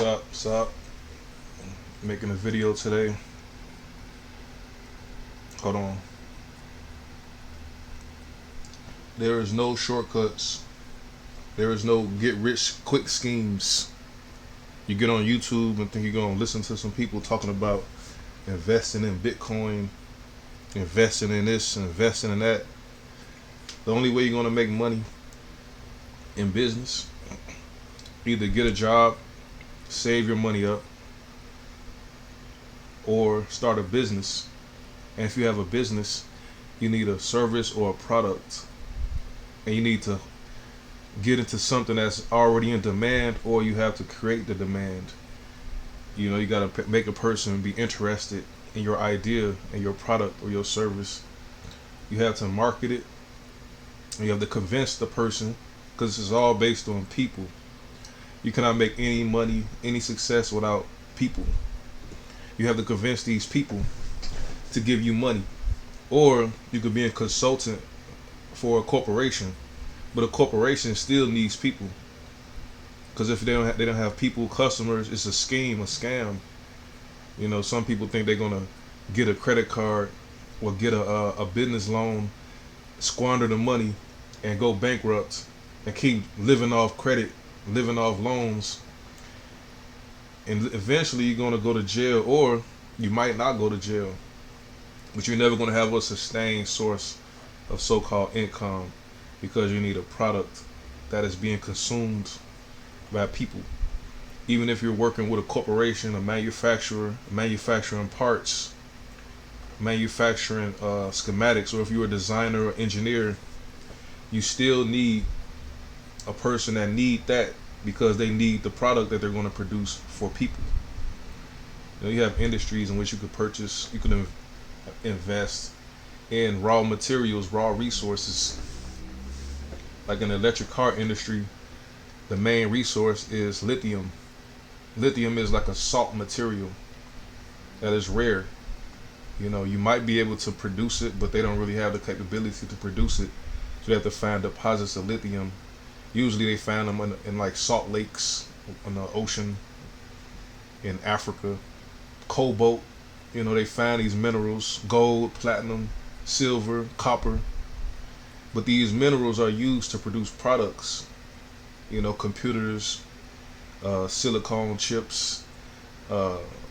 What's up? Making a video today. Hold on. There is no shortcuts. There is no get rich quick schemes. You get on YouTube and think you're gonna listen to some people talking about investing in Bitcoin, investing in this, investing in that. The only way you're gonna make money in business, either get a job, save your money up, or start a business. And if you have a business, you need a service or a product, and you need to get into something that's already in demand, or you have to create the demand. You got to make a person be interested in your idea and your product or your service. You have to market it, and you have to convince the person, because this is all based on people. You cannot make any money, any success without people. You have to convince these people to give you money. Or you could be a consultant for a corporation, but a corporation still needs people. Because if they don't have people, customers, it's a scheme, a scam. Some people think they're gonna get a credit card or get a business loan, squander the money, and go bankrupt, and keep living off credit, living off loans, and eventually you're gonna go to jail, or you might not go to jail, but you're never gonna have a sustained source of so-called income, because you need a product that is being consumed by people. Even if you're working with a corporation, a manufacturer, manufacturing parts, manufacturing schematics, or if you're a designer or engineer, you still need a person that need that, because they need the product that they're going to produce for people. You have industries in which you could purchase, you can invest in raw materials, raw resources. Like in the electric car industry, the main resource is lithium. Lithium is like a salt material that is rare. You might be able to produce it, but they don't really have the capability to produce it. So you have to find deposits of lithium. Usually they find them in like salt lakes in the ocean, in Africa. Cobalt, they find these minerals, gold, platinum, silver, copper. But these minerals are used to produce products, computers, silicone chips,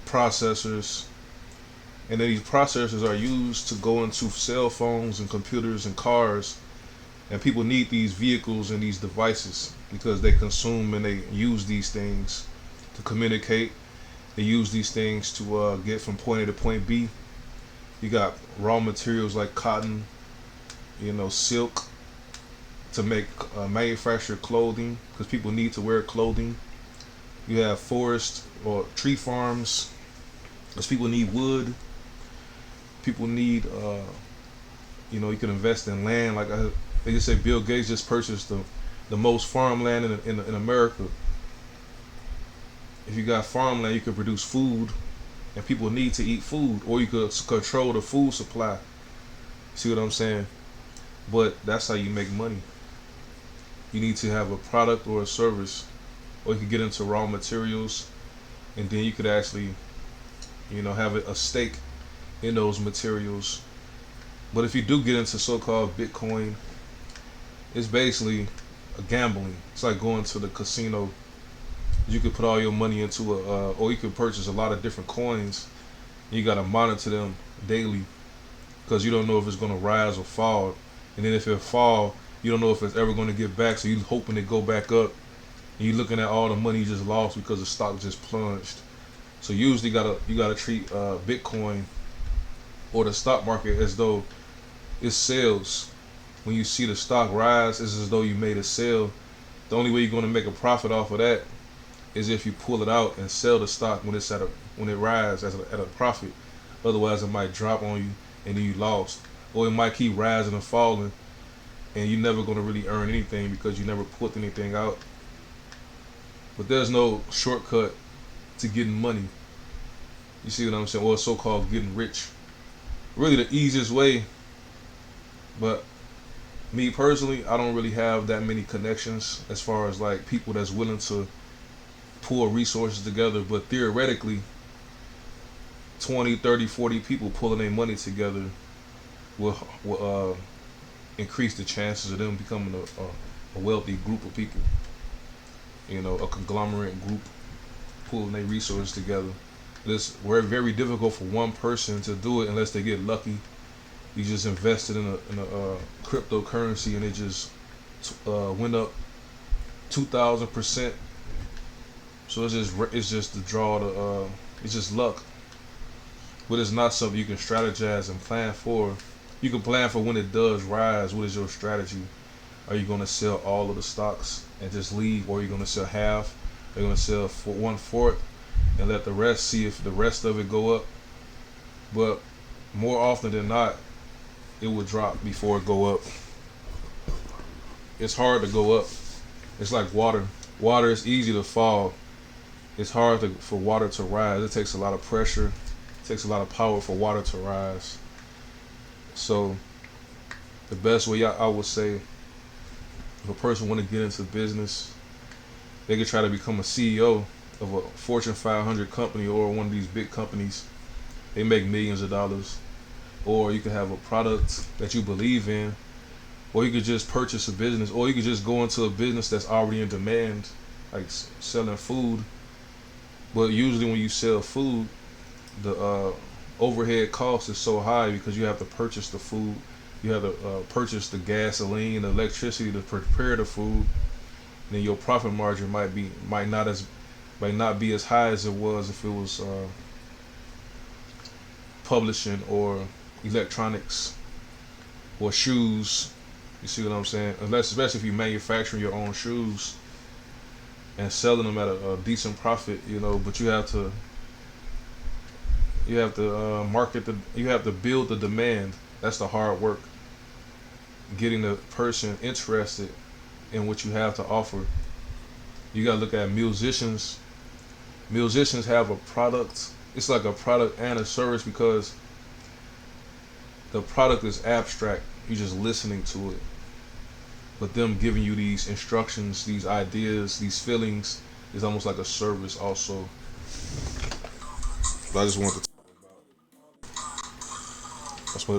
processors. And then these processors are used to go into cell phones and computers and cars. And people need these vehicles and these devices because they consume and they use these things to communicate. They use these things to get from point A to point B. You got raw materials like cotton, silk, to make manufacture clothing, because people need to wear clothing. You have forest or tree farms, because people need wood. People need, you can invest in land. They just say Bill Gates just purchased the most farmland in America. If you got farmland, you can produce food, and people need to eat food, or you could control the food supply. See what I'm saying? But that's how you make money. You need to have a product or a service, or you could get into raw materials, and then you could actually, have a stake in those materials. But if you do get into so-called Bitcoin, it's basically a gambling. It's like going to the casino. You could put all your money into or you could purchase a lot of different coins. You got to monitor them daily, because you don't know if it's going to rise or fall. And then if it fall, you don't know if it's ever going to get back. So you're hoping it go back up. And you're looking at all the money you just lost because the stock just plunged. So usually you gotta treat Bitcoin or the stock market as though it's sales. When you see the stock rise, it's as though you made a sale. The only way you're going to make a profit off of that is if you pull it out and sell the stock when it rises at a profit. Otherwise, it might drop on you and then you lost, or it might keep rising and falling, and you're never going to really earn anything because you never put anything out. But there's no shortcut to getting money. You see what I'm saying? Or so-called getting rich. Really, the easiest way. But me personally, I don't really have that many connections as far as like people that's willing to pull resources together, but theoretically 20, 30, 40 people pulling their money together will increase the chances of them becoming a wealthy group of people. A conglomerate group pulling their resources together. It's very difficult for one person to do it unless they get lucky. You just invested in a cryptocurrency and it just went up 2,000%. So it's just the draw to it's just luck. But it's not something you can strategize and plan for. You can plan for when it does rise. What is your strategy? Are you going to sell all of the stocks and just leave, or are you going to sell half? Are you going to sell for 1/4 and let the rest, see if the rest of it go up? But more often than not, it will drop before it go up. It's hard to go up. It's like water. Water is easy to fall. It's hard for water to rise. It takes a lot of pressure. It takes a lot of power for water to rise. So the best way I would say, if a person want to get into business, they could try to become a CEO of a Fortune 500 company or one of these big companies. They make millions of dollars. Or you could have a product that you believe in, or you could just purchase a business, or you could just go into a business that's already in demand, like selling food. But usually when you sell food, the overhead cost is so high because you have to purchase the food, you have to purchase the gasoline, the electricity to prepare the food. And then your profit margin might not be as high as it was if it was publishing or electronics or shoes. You see what I'm saying? Especially if you manufacturing your own shoes and selling them at a decent profit, but you have to you have to build the demand. That's the hard work. Getting the person interested in what you have to offer. You gotta look at musicians. Musicians have a product. It's like a product and a service because the product is abstract. You're just listening to it. But them giving you these instructions, these ideas, these feelings is almost like a service also. But I just want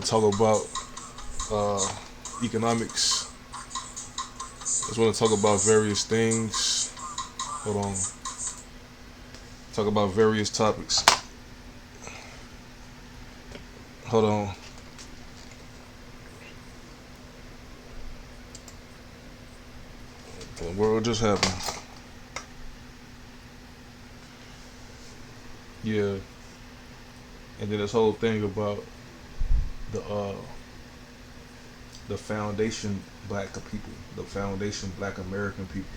to talk about economics. I just want to talk about various things. Hold on. Talk about various topics. Hold on. The world just happened. Yeah. And then this whole thing about the foundation black people, the foundation black American people.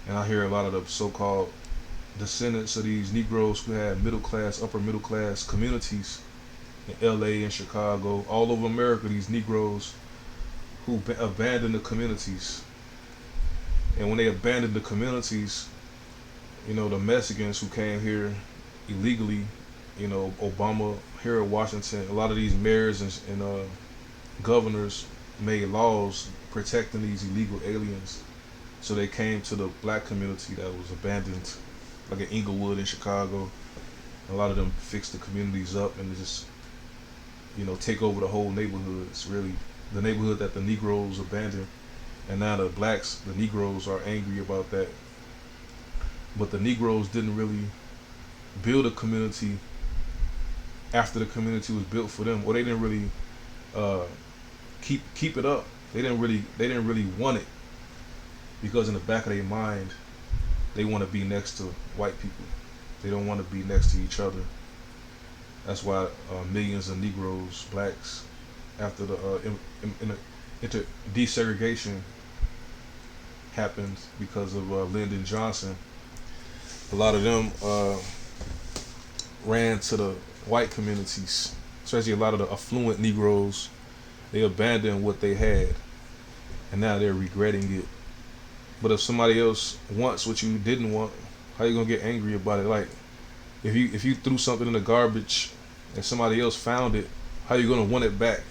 And I hear a lot of the so-called descendants of these Negroes who had middle class, upper middle class communities in LA and Chicago, all over America, these Negroes who abandoned the communities. And when they abandoned the communities, the Mexicans who came here illegally, Obama here in Washington, a lot of these mayors and governors made laws protecting these illegal aliens. So they came to the black community that was abandoned, like in Inglewood in Chicago. A lot of them fixed the communities up and just, take over the whole neighborhood. It's really the neighborhood that the Negroes abandoned. And now the Negroes are angry about that. But the Negroes didn't really build a community after the community was built for them, or they didn't really keep it up. They didn't really want it because in the back of their mind, they want to be next to white people. They don't want to be next to each other. That's why millions of Negroes, blacks, after the desegregation happened because of Lyndon Johnson, a lot of them ran to the white communities, especially a lot of the affluent Negroes. They abandoned what they had, and now they're regretting it. But if somebody else wants what you didn't want, how you gonna get angry about it? Like, if you threw something in the garbage and somebody else found it, how you gonna want it back?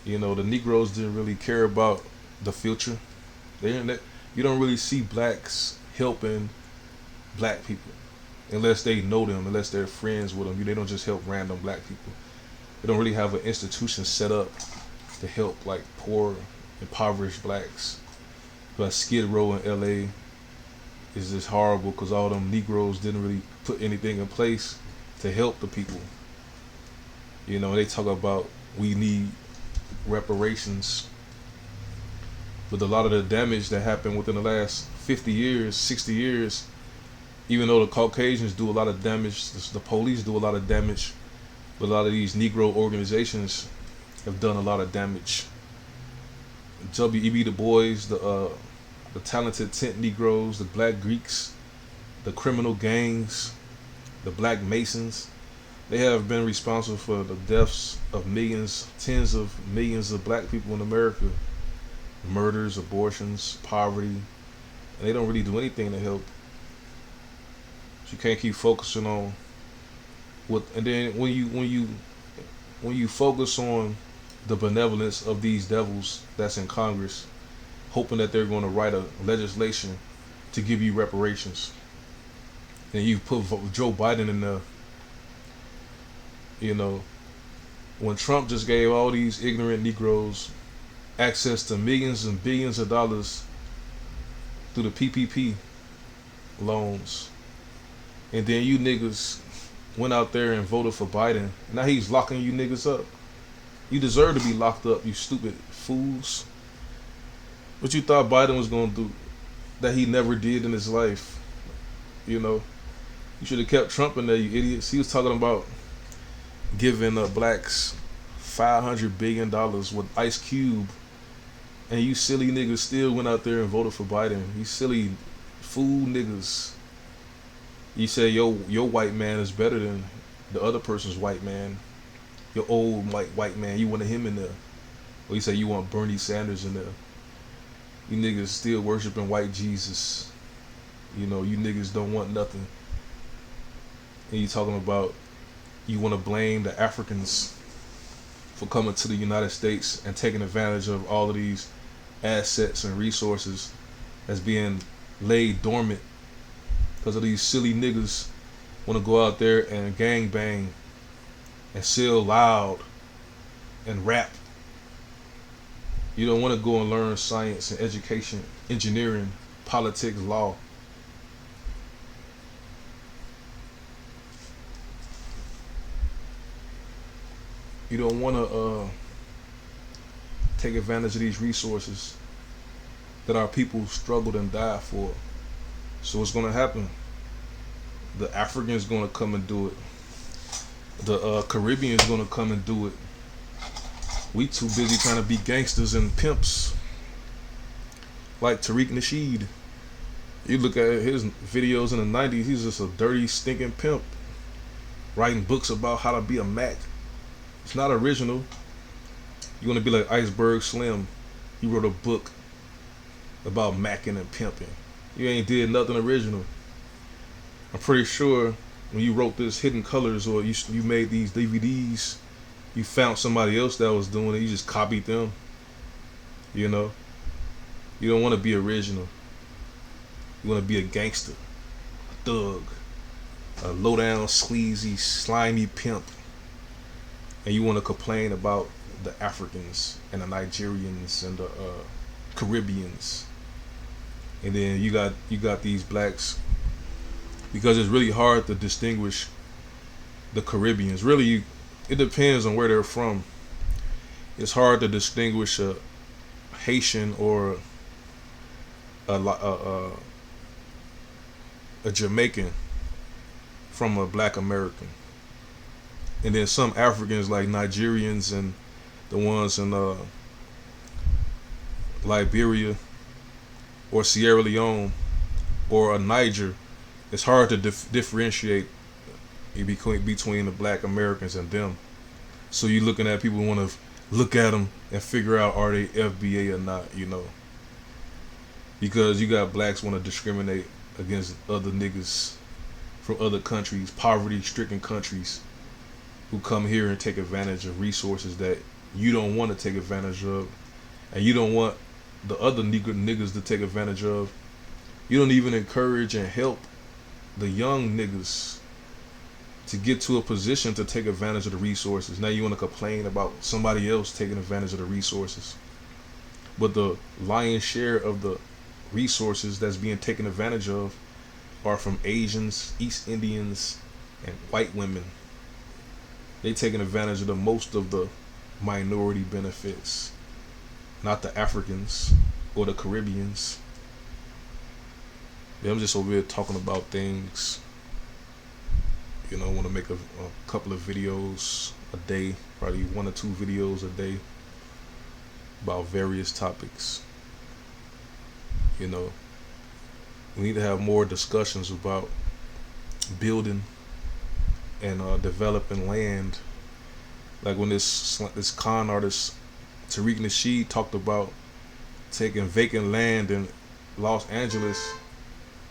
The Negroes didn't really care about the future. They You don't really see blacks helping black people unless they know them, unless they're friends with them. They don't just help random black people. They don't really have an institution set up to help like poor, impoverished blacks. But Skid Row in LA is just horrible because all them Negroes didn't really put anything in place to help the people. They talk about we need reparations, but a lot of the damage that happened within the last 50 years, 60 years, even though the Caucasians do a lot of damage, the police do a lot of damage, but a lot of these Negro organizations have done a lot of damage. W.E.B. Du Bois, the talented tent Negroes, the black Greeks, the criminal gangs, the black Masons, they have been responsible for the deaths of millions, tens of millions of black people in America. Murders, abortions, poverty, and they don't really do anything to help. So you can't keep focusing on what, and then when you focus on the benevolence of these devils that's in Congress, hoping that they're going to write a legislation to give you reparations, and you put Joe Biden in there. When Trump just gave all these ignorant Negroes access to millions and billions of dollars through the PPP loans, and then you niggas went out there and voted for Biden. Now he's locking you niggas up. You deserve to be locked up, you stupid fools. What you thought Biden was going to do that he never did in his life? You should have kept Trump in there, you idiots. He was talking about giving blacks $500 billion with Ice Cube, and you silly niggas still went out there and voted for Biden. You silly fool niggas. You say your white man is better than the other person's white man. Your old white man, you wanted him in there. Or you say you want Bernie Sanders in there. You niggas still worshiping white Jesus. You niggas don't want nothing. And you talking about you want to blame the Africans for coming to the United States and taking advantage of all of these assets and resources that's being laid dormant because of these silly niggas want to go out there and gangbang and sell loud and rap. You don't want to go and learn science and education, engineering, politics, law. You don't want to take advantage of these resources that our people struggled and died for. So what's going to happen? The Africans going to come and do it. The Caribbeans going to come and do it. We too busy trying to be gangsters and pimps like Tariq Nasheed. You look at his videos in the 90s, he's just a dirty, stinking pimp writing books about how to be a Mac. It's not original. You want to be like Iceberg Slim. He wrote a book about macking and pimping. You ain't did nothing original. I'm pretty sure when you wrote this Hidden Colors or you made these DVDs, you found somebody else that was doing it. You just copied them. You don't want to be original. You want to be a gangster, a thug, a low down, sleazy, slimy pimp. And you want to complain about the Africans and the Nigerians and the Caribbeans, and then you got these blacks, because it's really hard to distinguish the Caribbeans. Really, it depends on where they're from. It's hard to distinguish a Haitian or a Jamaican from a black American. And then some Africans like Nigerians and the ones in Liberia or Sierra Leone or a Niger, it's hard to differentiate between the black Americans and them. So you're looking at people who want to look at them and figure out are they FBA or not, because you got blacks want to discriminate against other niggas from other countries, poverty-stricken countries, who come here and take advantage of resources that you don't want to take advantage of, and you don't want the other niggas to take advantage of. You don't even encourage and help the young niggas to get to a position to take advantage of the resources. Now you want to complain about somebody else taking advantage of the resources. But the lion's share of the resources that's being taken advantage of are from Asians, East Indians, and white women. They taking advantage of the most of the minority benefits, not the Africans or the Caribbeans. Yeah, I'm just over here talking about things. I want to make a couple of videos a day, probably 1 or 2 videos a day about various topics. We need to have more discussions about building and developing land. Like when this con artist Tariq Nasheed talked about taking vacant land in Los Angeles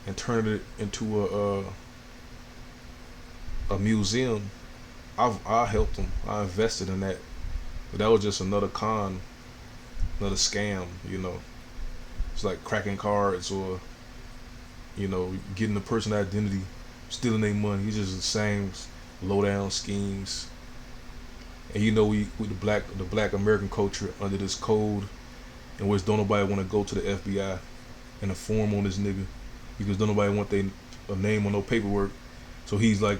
and turning it into a museum. I helped him. I invested in that. But that was just another scam. It's like cracking cards or getting the person identity, stealing their money. It's just the same low down schemes. And we with the black American culture under this code, in which don't nobody want to go to the FBI and inform on this nigga because don't nobody want a name on no paperwork. So he's like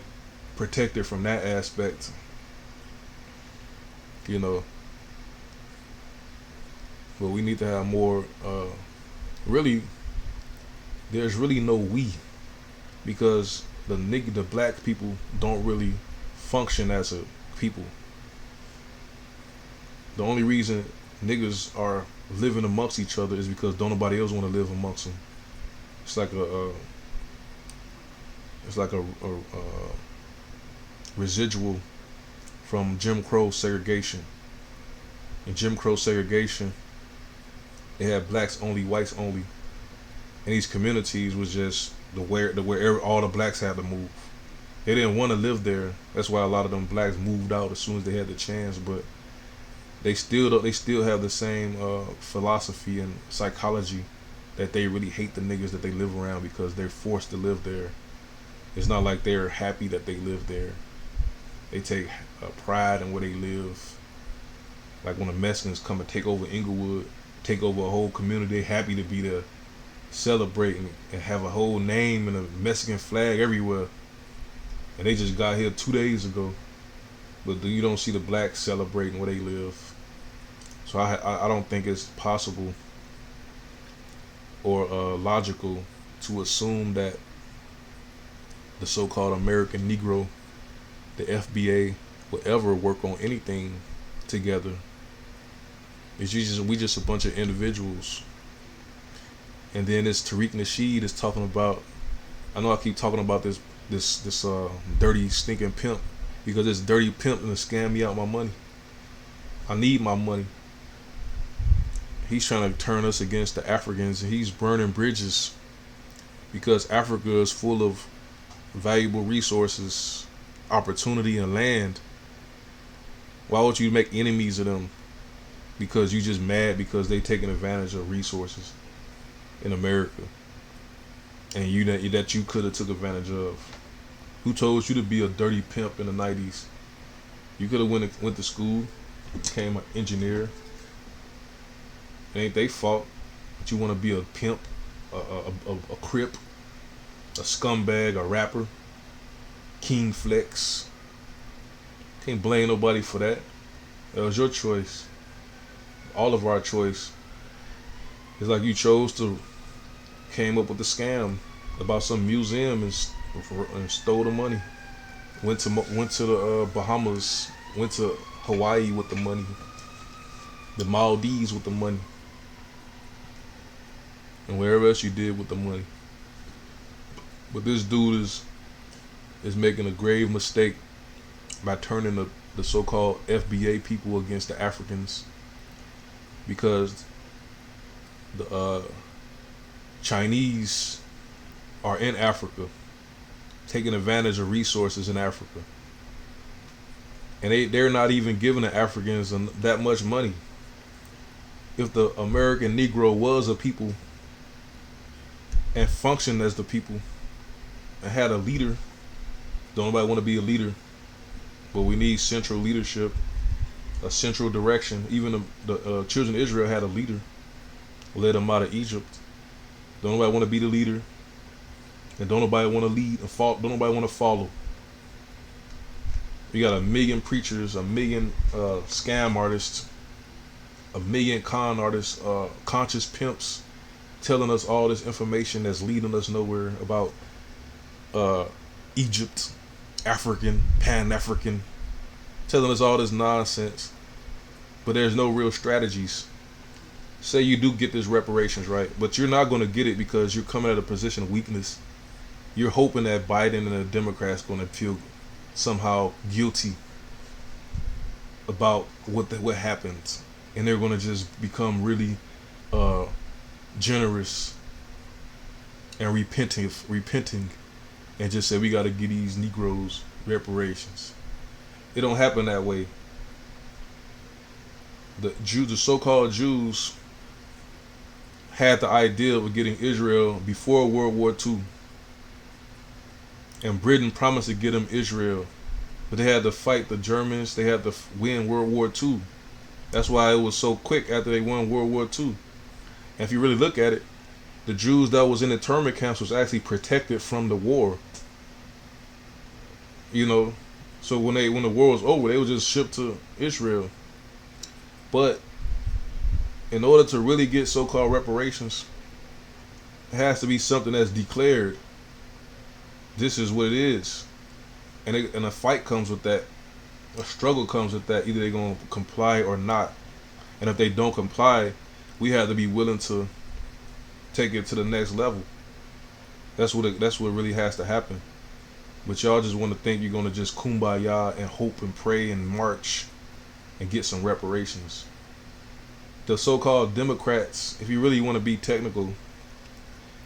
protected from that aspect. But we need to have more. Really, there's really no we, because the black people don't really function as a people. The only reason niggas are living amongst each other is because don't nobody else want to live amongst them. It's like a residual from Jim Crow segregation. In Jim Crow segregation, they had blacks only, whites only, and these communities was just where all the blacks had to move. They didn't want to live there. That's why a lot of them blacks moved out as soon as they had the chance. But they still have the same philosophy and psychology that they really hate the niggas that they live around because they're forced to live there. It's not like they're happy that they live there. They take pride in where they live. Like when the Mexicans come and take over Inglewood, take over a whole community, they happy to be there, celebrating and have a whole name and a Mexican flag everywhere. And they just got here 2 days ago, but you don't see the blacks celebrating where they live. So I don't think it's possible or logical to assume that the so-called American Negro, the FBA, will ever work on anything together. We just a bunch of individuals. And then this Tariq Nasheed is talking about, I know I keep talking about this dirty stinking pimp, because this dirty pimp gonna scam me out my money. I need my money. He's trying to turn us against the Africans, and he's burning bridges because Africa is full of valuable resources, opportunity, and land. Why would you make enemies of them? Because you just mad because they taking advantage of resources in America, and that you could have took advantage of. Who told you to be a dirty pimp in the 90s? You could have went to school, became an engineer. It ain't they fault that you want to be a pimp, a crip, a scumbag, a rapper, King Flex. Can't blame nobody for that. That was your choice. All of our choice. It's like you chose to came up with the scam about some museum and stole the money. Went to the Bahamas, went to Hawaii with the money, the Maldives with the money, and wherever else you did with the money. But this dude is making a grave mistake by turning the so-called FBA people against the Africans, because the Chinese are in Africa, taking advantage of resources in Africa, and they're not even giving the Africans that much money. if the American Negro was a people and functioned as the people and had a leader, don't nobody want to be a leader, but we need central leadership, a central direction. Even the children of Israel had a leader, led them out of Egypt. Don't nobody want to be the leader, and don't nobody want to lead and follow. Don't nobody want to follow. You got a million preachers, a million scam artists, a million con artists, conscious pimps, telling us all this information that's leading us nowhere about Egypt, African, Pan-African, telling us all this nonsense, but there's no real strategies. Say you do get this reparations, right? But you're not going to get it because you're coming at a position of weakness. You're hoping that Biden and the Democrats going to feel somehow guilty about what happens, and they're going to just become really generous and repenting, and just say we got to give these Negroes reparations. It don't happen that way. The so-called Jews, had the idea of getting Israel before World War II, and Britain promised to get them Israel, but they had to fight the Germans. They had to win World War II. That's why it was so quick after they won World War II. And if you really look at it, the Jews that was in internment camps was actually protected from the war. You know, so when the war was over, they were just shipped to Israel. But in order to really get so-called reparations, it has to be something that's declared. This is what it is, and a fight comes with that. A struggle comes with that. Either they're gonna comply or not, and if they don't comply, we have to be willing to take it to the next level. That's what really has to happen. But y'all just want to think you're gonna just kumbaya and hope and pray and march and get some reparations. The so-called Democrats, if you really want to be technical,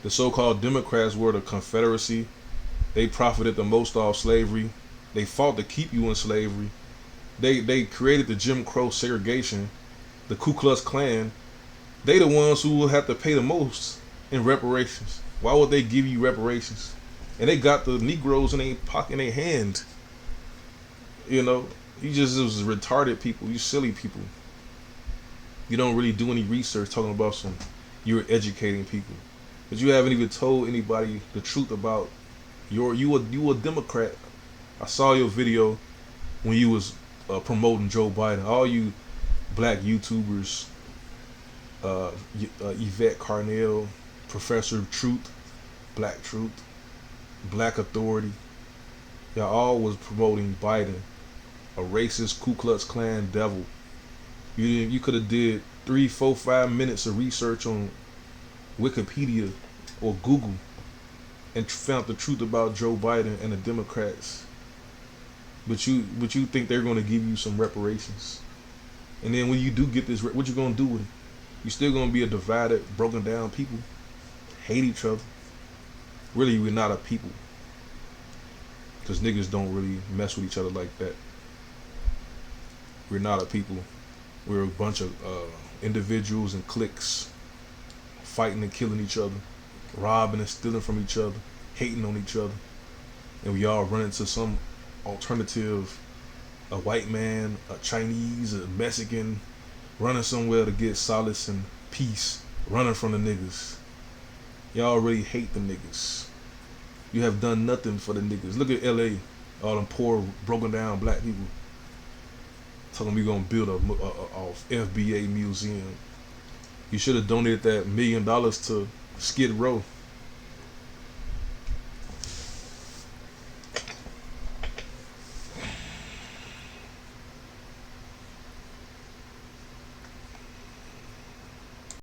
the so-called Democrats were the Confederacy. They profited the most off slavery. They fought to keep you in slavery. They created the Jim Crow segregation, the Ku Klux Klan. They the ones who will have to pay the most in reparations. Why would they give you reparations? And they got the Negroes in their pocket, in their hand. You know, you just was retarded people. You silly people. You don't really do any research talking about you're educating people, but you haven't even told anybody the truth about you a Democrat. I saw your video when you was promoting Joe Biden. All you black YouTubers, Yvette Carnell, Professor Truth, Black Truth, Black Authority, y'all all was promoting Biden, a racist Ku Klux Klan devil. You could have did 3, 4, 5 minutes of research on Wikipedia or Google and found the truth about Joe Biden and the Democrats. But you think they're going to give you some reparations, and then when you do get this, what you going to do with it? You still going to be a divided, broken down people, hate each other. Really, we're not a people, because niggas don't really mess with each other like that. We're not a people. We're a bunch of individuals and cliques fighting and killing each other, robbing and stealing from each other, hating on each other, and we all run into some alternative, a white man, a Chinese, a Mexican, running somewhere to get solace and peace, running from the niggas. Y'all really hate the niggas. You have done nothing for the niggas. Look at LA, all them poor, broken down black people. Talking we gonna build a FBA museum. You should have donated that $1 million to Skid Row.